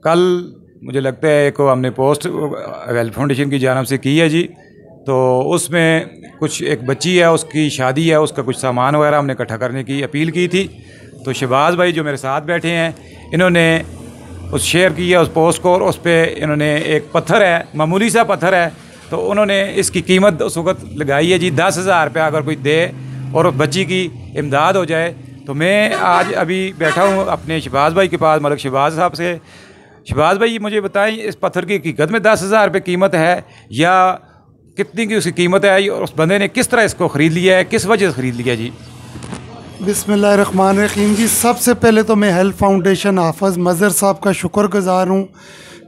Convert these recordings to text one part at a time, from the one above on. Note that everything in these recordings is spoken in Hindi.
कल मुझे लगता है एक हमने पोस्ट वेल्थ फाउंडेशन की जानब से की है जी। तो उसमें कुछ एक बच्ची है, उसकी शादी है, उसका कुछ सामान वगैरह हमने इकट्ठा करने की अपील की थी। तो शहबाज भाई जो मेरे साथ बैठे हैं, इन्होंने उस शेयर किया उस पोस्ट को, और उस पर इन्होंने एक पत्थर है, मामूली सा पत्थर है, तो उन्होंने इसकी कीमत उस वक्त लगाई है जी 10,000 रुपया अगर कोई दे और उस बच्ची की इमदाद हो जाए। तो मैं आज अभी बैठा हूँ अपने शहबाज भाई के पास, मलिक शहबाज साहब से। शहबाज भाई मुझे बताएं, इस पत्थर की हकीकत में 10,000 रुपये कीमत है या कितनी की उसकी कीमत है, और उस बंदे ने किस तरह इसको ख़रीद लिया है, किस वजह से ख़रीद लिया जी? बिस्मिल्लाहिर्रहमानिर्रहीम जी। सबसे पहले तो मैं हेल्थ फाउंडेशन हाफ़िज़ मज़हर साहब का शुक्रगुज़ार हूँ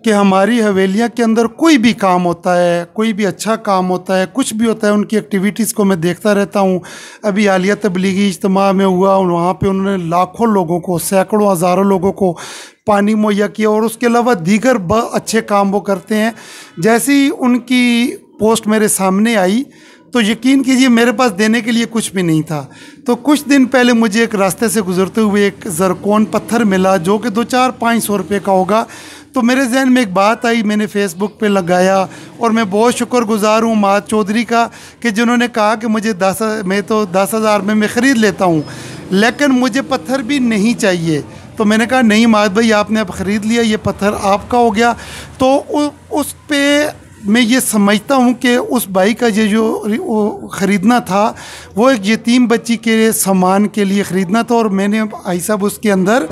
कि हमारी हवेलियाँ के अंदर कोई भी काम होता है, कोई भी अच्छा काम होता है, कुछ भी होता है, उनकी एक्टिविटीज़ को मैं देखता रहता हूँ। अभी आलिया तबलीगी इज्तिमा में हुआ, वहाँ पे उन्होंने लाखों लोगों को, सैकड़ों हज़ारों लोगों को पानी मुहैया किया, और उसके अलावा दीगर अच्छे काम वो करते हैं। जैसे ही उनकी पोस्ट मेरे सामने आई तो यकीन कीजिए मेरे पास देने के लिए कुछ भी नहीं था। तो कुछ दिन पहले मुझे एक रास्ते से गुजरते हुए एक ज़रकोन पत्थर मिला जो कि 2-4-500 रुपये का होगा। तो मेरे जहन में एक बात आई, मैंने फ़ेसबुक पे लगाया, और मैं बहुत शुक्रगुज़ार हूँ माद चौधरी का कि जिन्होंने कहा कि मैं तो 10,000 में मैं ख़रीद लेता हूँ, लेकिन मुझे पत्थर भी नहीं चाहिए। तो मैंने कहा नहीं माद भाई, आपने अब ख़रीद लिया, ये पत्थर आपका हो गया। तो उस पे मैं ये समझता हूँ कि उस भाई का ये जो ख़रीदना था वो एक यतीम बच्ची के सामान के लिए ख़रीदना था। और मैंने भाई साहब उसके अंदर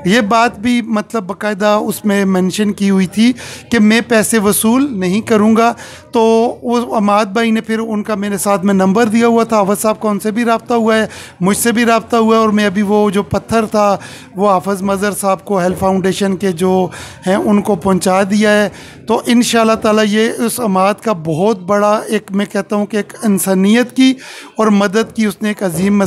ये बात भी मतलब बाकायदा उसमें मेंशन की हुई थी कि मैं पैसे वसूल नहीं करूँगा। तो वो अमाद भाई ने फिर उनका मेरे साथ में नंबर दिया हुआ था, हाफ़िज़ साहब का उनसे भी रब्ता हुआ है, मुझसे भी रब्ता हुआ है, और मैं अभी वो जो पत्थर था वो हाफ़िज़ मज़हर साहब को हेल्थ फाउंडेशन के जो हैं उनको पहुंचा दिया है। तो इंशाअल्लाह ताला ये उस अमाद का बहुत बड़ा एक, मैं कहता हूँ कि एक इंसानियत की और मदद की उसने एक अजीम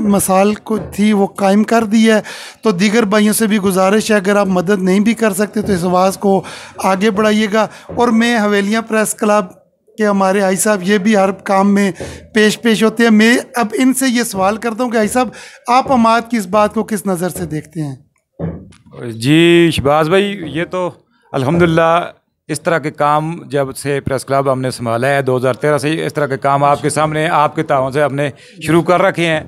मसाल को थी वो कायम कर दी है। तो दीगर भाइयों से भी गुजारिश है, अगर आप मदद नहीं भी कर सकते तो इस आवाज़ को आगे बढ़ाइएगा। और मैं हवेलियाँ प्रेस क्लब के हमारे आई साहब ये भी हर काम में पेश होते हैं। मैं अब इनसे ये सवाल करता हूँ कि आई साहब आप अमाद की इस बात को किस नज़र से देखते हैं? जी शहबाज भाई, ये तो अल्हम्दुलिल्लाह इस तरह के काम जब से प्रेस क्लब हमने संभाला है 2013 से, इस तरह के काम आपके सामने आपके ताउन से हमने शुरू कर रखे हैं।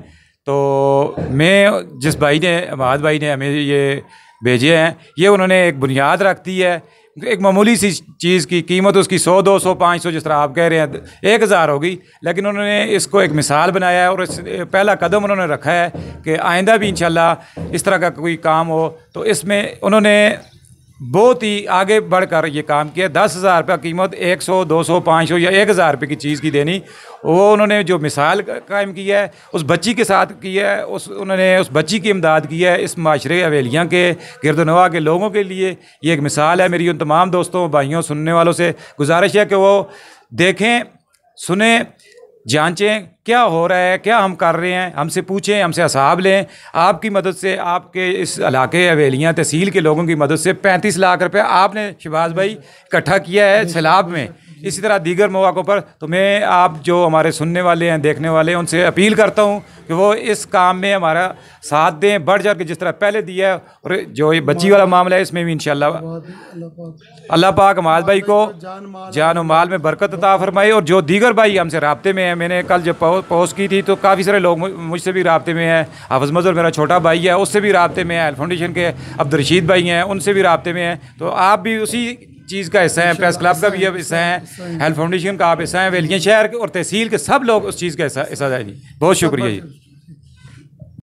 तो मैं जिस भाई ने, अमाद भाई ने हमें ये भेजे हैं, ये उन्होंने एक बुनियाद रखती है। एक मामूली सी चीज़ की कीमत उसकी 100, 200, 500 जिस तरह आप कह रहे हैं 1,000 होगी, लेकिन उन्होंने इसको एक मिसाल बनाया है और पहला कदम उन्होंने रखा है कि आइंदा भी इंशाल्लाह इस तरह का कोई काम हो तो इसमें उन्होंने बहुत ही आगे बढ़कर ये काम किया। 10,000 रुपये कीमत 100, 200, 500 या 1,000 रुपये की चीज़ की देनी, वो उन्होंने जो मिसाल कायम की है उस बच्ची के साथ की है, उन्होंने उस बच्ची की इमदाद की है। इस माशरे हवेलियाँ के गिरदनवा के लोगों के लिए ये एक मिसाल है। मेरी उन तमाम दोस्तों, भाइयों, सुनने वालों से गुजारिश है कि वो देखें, सुने, जांचें क्या हो रहा है, क्या हम कर रहे हैं, हमसे पूछें, हमसे हिसाब लें। आपकी मदद से, आपके इस इलाके हवेलियाँ तहसील के लोगों की मदद से 35 लाख रुपए आपने शहबाज भाई इकट्ठा किया है सैलाब में। इसी तरह दीगर मौक़ों पर तो मैं आप जो हमारे सुनने वाले हैं, देखने वाले हैं, उनसे अपील करता हूँ कि वो इस काम में हमारा साथ दें, बढ़ चढ़ के जिस तरह पहले दिया है। और जो ये बच्ची वाला मामला है इसमें भी इंशाअल्लाह अल्लाह पाक अमाद भाई को जान और माल में बरकत अता फरमाए। और जो दीगर भाई हमसे राब्ते में हैं, मैंने कल जब पोस्ट की थी तो काफ़ी सारे लोग मुझसे भी राब्ते में हैं। हाफ़िज़ मज़हर मेरा छोटा भाई है, उससे भी राब्ते में है। हेल्थ फाउंडेशन के अब्दुल-रशीद भाई हैं, उनसे भी राब्ते में हैं। तो आप भी उसी चीज़ का हिस्सा है, प्रेस क्लब का भी अब हिस्सा है, हेल्थ फाउंडेशन का आप हिस्सा है, हवेलियाँ शहर और तहसील के सब लोग उस चीज़ का हिस्सा है जी। बहुत शुक्रिया जी।